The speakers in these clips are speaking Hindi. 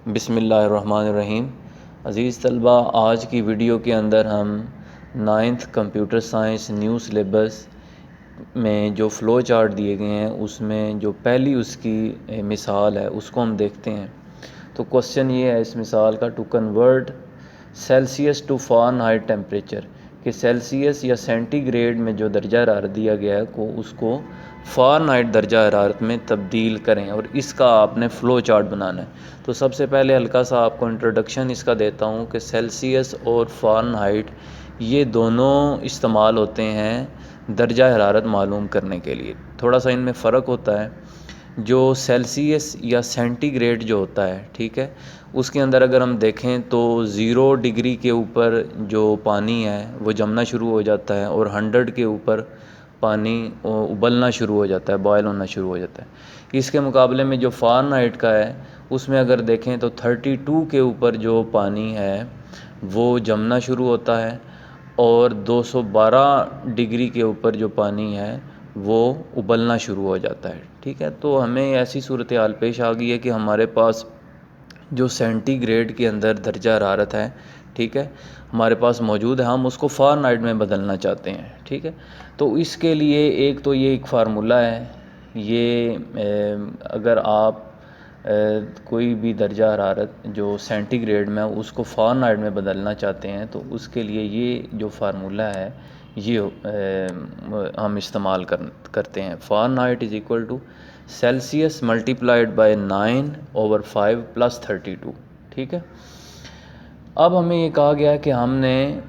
बिस्मिल्लाहिर्रहमानिर्रहीम। अज़ीज़ तलबा, आज की वीडियो के अंदर हम 9th computer science new syllabus में जो फ़्लो चार्ट दिए गए हैं उसमें जो पहली उसकी मिसाल है उसको हम देखते हैं। तो क्वेश्चन ये है इस मिसाल का, to convert Celsius to Fahrenheit temperature, कि सेल्सियस या सेंटीग्रेड में जो दर्जा हरारत दिया गया है को उसको फ़ारेनहाइट दर्जा हरारत में तब्दील करें और इसका आपने फ़्लो चार्ट बनाना है। तो सबसे पहले हल्का सा आपको इंट्रोडक्शन इसका देता हूँ कि सेल्सियस और फ़ारेनहाइट ये दोनों इस्तेमाल होते हैं दर्जा हरारत मालूम करने के लिए। थोड़ा सा इनमें फ़र्क होता है। जो सेल्सियस या सेंटीग्रेड जो होता है, ठीक है, उसके अंदर अगर हम देखें तो 0 डिग्री के ऊपर जो पानी है वो जमना शुरू हो जाता है और 100 के ऊपर पानी उबलना शुरू हो जाता है, बॉयल होना शुरू हो जाता है। इसके मुकाबले में जो फ़ारेनहाइट का है उसमें अगर देखें तो 32 के ऊपर जो पानी है वो जमना शुरू होता है और 212 डिग्री के ऊपर जो पानी है वो उबलना शुरू हो जाता है। ठीक है, तो हमें ऐसी सूरत हाल पेश आ गई है कि हमारे पास जो सेंटीग्रेड के अंदर दर्जा हरारत है, ठीक है, हमारे पास मौजूद है, हम उसको फ़ारेनहाइट में बदलना चाहते हैं। ठीक है, तो इसके लिए एक तो ये एक फार्मूला है, ये अगर आप कोई भी दर्जा हरारत जो सेंटीग्रेड में उसको फ़ारेनहाइट में बदलना चाहते हैं तो उसके लिए ये जो फार्मूला है ये हम इस्तेमाल करते हैं। Fahrenheit is equal to Celsius multiplied by 9/5 + 32। ठीक है, अब हमें ये कहा गया है कि हमने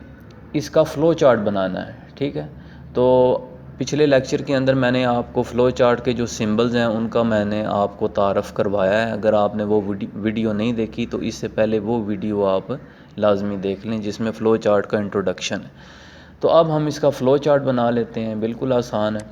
इसका फ़्लो चार्ट बनाना है। ठीक है, तो पिछले लेक्चर के अंदर मैंने आपको फ़्लो चार्ट के जो सिंबल्स हैं उनका मैंने आपको तारफ़ करवाया है। अगर आपने वो वीडियो नहीं देखी तो इससे पहले वो वीडियो आप लाजमी देख लें जिसमें फ़्लो चार्ट का इंट्रोडक्शन है। तो अब हम इसका फ़्लो चार्ट बना लेते हैं, बिल्कुल आसान है।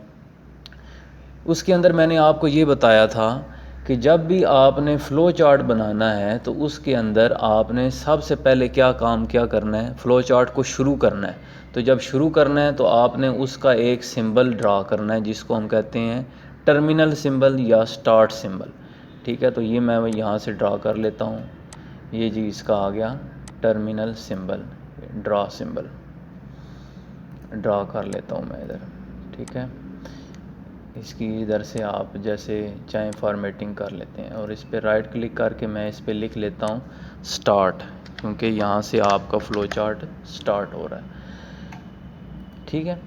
उसके अंदर मैंने आपको ये बताया था कि जब भी आपने फ़्लो चार्ट बनाना है तो उसके अंदर आपने सबसे पहले क्या करना है, फ़्लो चार्ट को शुरू करना है। तो जब शुरू करना है तो आपने उसका एक सिंबल ड्रा करना है जिसको हम कहते हैं टर्मिनल सिंबल या स्टार्ट सिंबल। ठीक है, तो ये मैं यहाँ से ड्रा कर लेता हूँ। ये जी इसका आ गया terminal symbol, draw symbol draw कर लेता हूँ मैं इधर। ठीक है, इसकी इधर से आप जैसे चाहें फॉर्मेटिंग कर लेते हैं और इस पर राइट क्लिक करके मैं इस पर लिख लेता हूँ स्टार्ट, क्योंकि यहाँ से आपका फ़्लो चार्ट स्टार्ट हो रहा है। ठीक है,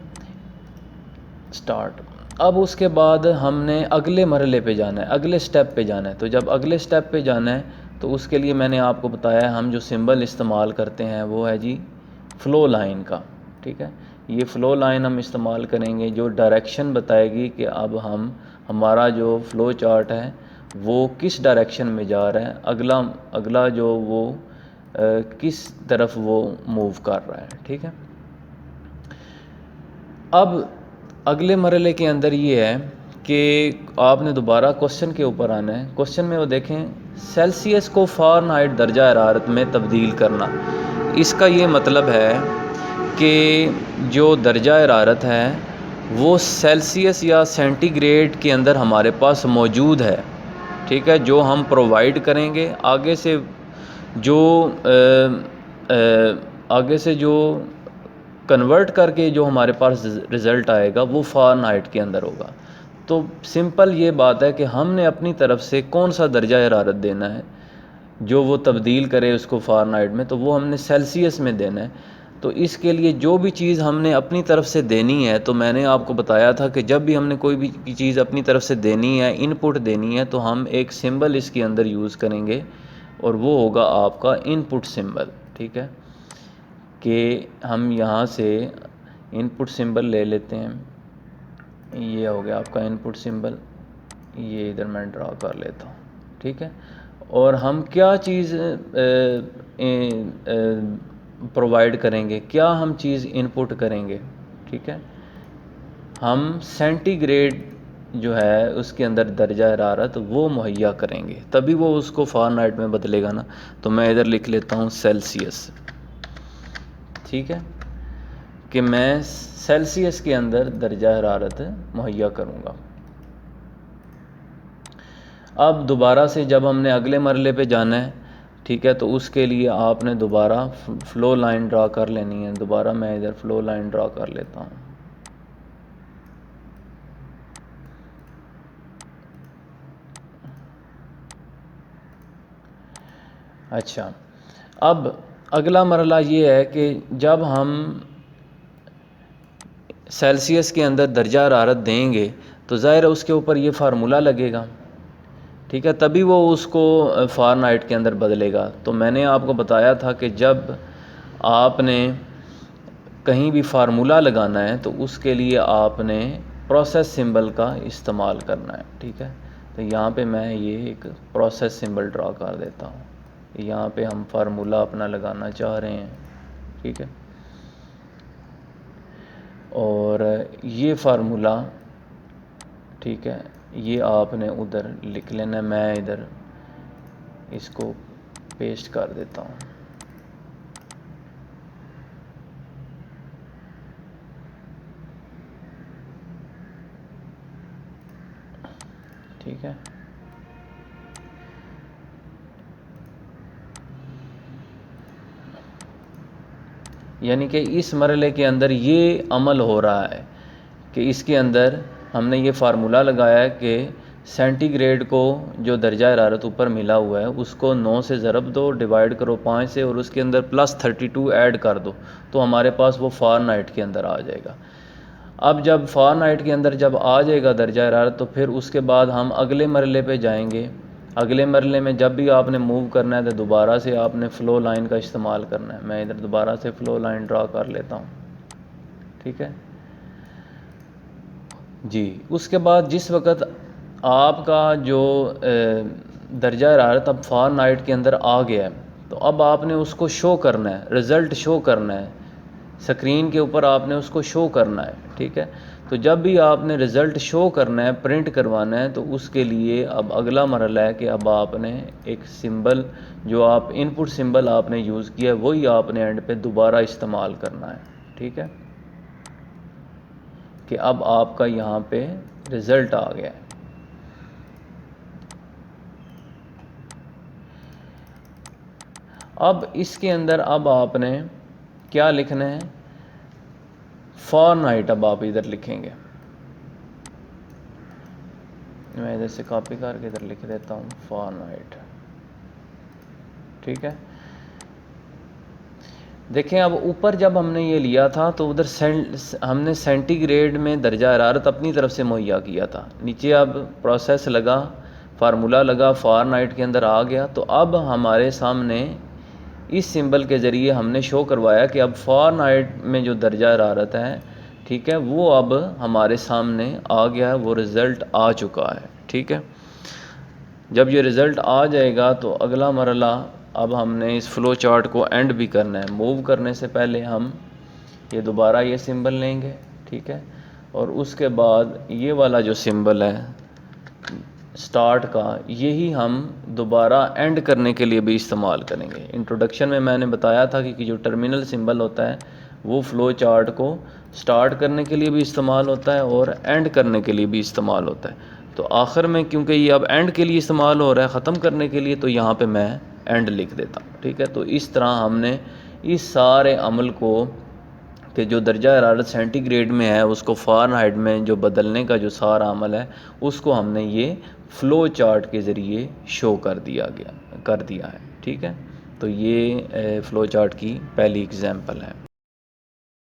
स्टार्ट। अब उसके बाद हमने अगले मरहले पे जाना है, अगले स्टेप पे जाना है। तो जब अगले स्टेप पे जाना है तो उसके लिए मैंने आपको बताया हम जो सिंबल इस्तेमाल करते हैं वो है जी फ़्लो लाइन का। ठीक है, ये फ़्लो लाइन हम इस्तेमाल करेंगे जो डायरेक्शन बताएगी कि अब हमारा जो फ़्लो चार्ट है वो किस डायरेक्शन में जा रहा है, अगला जो वो किस तरफ वो मूव कर रहा है। ठीक है, अब अगले मरहले के अंदर ये है कि आपने दोबारा क्वेश्चन के ऊपर आना है। क्वेश्चन में वो देखें सेल्सियस को फ़ारेनहाइट दर्जा हरारत में तब्दील करना। इसका ये मतलब है कि जो दर्जा हरारत है वो सेल्सियस या सेंटीग्रेड के अंदर हमारे पास मौजूद है। ठीक है, जो हम प्रोवाइड करेंगे आगे से जो कन्वर्ट करके जो हमारे पास रिज़ल्ट आएगा वो फ़ारेनहाइट के अंदर होगा। तो सिंपल ये बात है कि हमने अपनी तरफ से कौन सा दर्जा हरारत देना है जो वो तब्दील करे उसको फ़ारेनहाइट में, तो वो हमने सेल्सियस में देना है। तो इसके लिए जो भी चीज़ हमने अपनी तरफ से देनी है, तो मैंने आपको बताया था कि जब भी हमने कोई भी चीज़ अपनी तरफ से देनी है, इनपुट देनी है, तो हम एक सिंबल इसके अंदर यूज़ करेंगे और वो होगा आपका इनपुट सिंबल। ठीक है, कि हम यहाँ से इनपुट सिंबल ले लेते हैं। ये हो गया आपका इनपुट सिंबल, ये इधर मैं ड्रा कर लेता हूँ। ठीक है, और हम क्या चीज़ प्रोवाइड करेंगे, क्या हम चीज़ इनपुट करेंगे। ठीक है, हम सेंटीग्रेड जो है उसके अंदर दर्जा हरारत वो मुहैया करेंगे, तभी वो उसको फ़ारेनहाइट में बदलेगा ना। तो मैं इधर लिख लेता हूँ सेल्सियस। ठीक है, कि मैं सेल्सियस के अंदर दर्जा हरारत मुहैया करूँगा। अब दोबारा से जब हमने अगले मरले पे जाना है ठीक है। तो उसके लिए आपने दोबारा फ़्लो लाइन ड्रा कर लेनी है। दोबारा मैं इधर फ़्लो लाइन ड्रा कर लेता हूँ। अच्छा, अब अगला मरला ये है कि जब हम सेल्सियस के अंदर दर्जा हरारत देंगे तो ज़ाहिर है उसके ऊपर ये फार्मूला लगेगा, ठीक है, तभी वो उसको फ़ारेनहाइट के अंदर बदलेगा। तो मैंने आपको बताया था कि जब आपने कहीं भी फार्मूला लगाना है तो उसके लिए आपने प्रोसेस सिंबल का इस्तेमाल करना है, ठीक है। तो यहाँ पे मैं ये एक प्रोसेस सिंबल ड्रा कर देता हूँ। यहाँ पे हम फार्मूला अपना लगाना चाह रहे हैं, ठीक है। और ये फार्मूला, ठीक है, ये आपने उधर लिख लेना है। मैं इधर इसको पेस्ट कर देता हूँ, ठीक है। यानी कि इस मरहले के अंदर ये अमल हो रहा है कि इसके अंदर हमने ये फार्मूला लगाया है कि सेंटीग्रेड को जो दर्जा हरारत ऊपर मिला हुआ है उसको 9 से ज़रब दो, डिवाइड करो 5 से, और उसके अंदर +32 ऐड कर दो, तो हमारे पास वो फ़ारेनहाइट के अंदर आ जाएगा। अब जब फ़ारेनहाइट के अंदर जब आ जाएगा दर्जा हरारत, तो फिर उसके बाद हम अगले मरहले पे जाएंगे। अगले मरहले में जब भी आपने मूव करना है तो दोबारा से आपने फ़्लो लाइन का इस्तेमाल करना है। मैं इधर दोबारा से फ़्लो लाइन ड्रा कर लेता हूँ, ठीक है जी। उसके बाद जिस वक्त आपका जो दर्जा हरारत अब फ़ारेनहाइट के अंदर आ गया है, तो अब आपने उसको शो करना है, रिज़ल्ट शो करना है, स्क्रीन के ऊपर आपने उसको शो करना है, ठीक है। तो जब भी आपने रिज़ल्ट शो करना है, प्रिंट करवाना है, तो उसके लिए अब अगला मरहला है कि अब आपने एक सिंबल, जो आप इनपुट सिंबल आपने यूज़ किया है वही आपने एंड पे दोबारा इस्तेमाल करना है, ठीक है, कि अब आपका यहाँ पे रिज़ल्ट आ गया है। अब इसके अंदर अब आपने क्या लिखना है, फ़ारेनहाइट अब आप इधर लिखेंगे। मैं इधर से कॉपी करके इधर लिख देता हूँ फ़ारेनहाइट, ठीक है। देखें अब ऊपर जब हमने ये लिया था तो उधर हमने सेंटीग्रेड में दर्जा हरारत अपनी तरफ से मुहैया किया था। नीचे अब प्रोसेस लगा, फार्मूला लगा, फ़ारेनहाइट के अंदर आ गया। तो अब हमारे सामने इस सिंबल के ज़रिए हमने शो करवाया कि अब फ़ारेनहाइट में जो दर्जा हरारत है, ठीक है, वो अब हमारे सामने आ गया है, वो रिज़ल्ट आ चुका है, ठीक है। जब ये रिज़ल्ट आ जाएगा तो अगला मरला अब हमने इस फ़्लो चार्ट को एंड भी करना है। मूव करने से पहले हम ये दोबारा ये सिंबल लेंगे, ठीक है, और उसके बाद ये वाला जो सिंबल है स्टार्ट का, यही हम दोबारा एंड करने के लिए भी इस्तेमाल करेंगे। इंट्रोडक्शन में मैंने बताया था कि जो टर्मिनल सिंबल होता है वो फ़्लो चार्ट को स्टार्ट करने के लिए भी इस्तेमाल होता है और एंड करने के लिए भी इस्तेमाल होता है। तो आखिर में क्योंकि ये अब एंड के लिए इस्तेमाल हो रहा है, ख़त्म करने के लिए, तो यहाँ पे मैं एंड लिख देता हूँ, ठीक है। तो इस तरह हमने इस सारे अमल को कि जो दर्जा हरारत सेंटीग्रेड में है उसको फ़ारेनहाइट में जो बदलने का जो सारा अमल है उसको हमने ये फ़्लो चार्ट के ज़रिए शो कर दिया है, ठीक है। तो ये फ़्लो चार्ट की पहली एग्ज़ाम्पल है।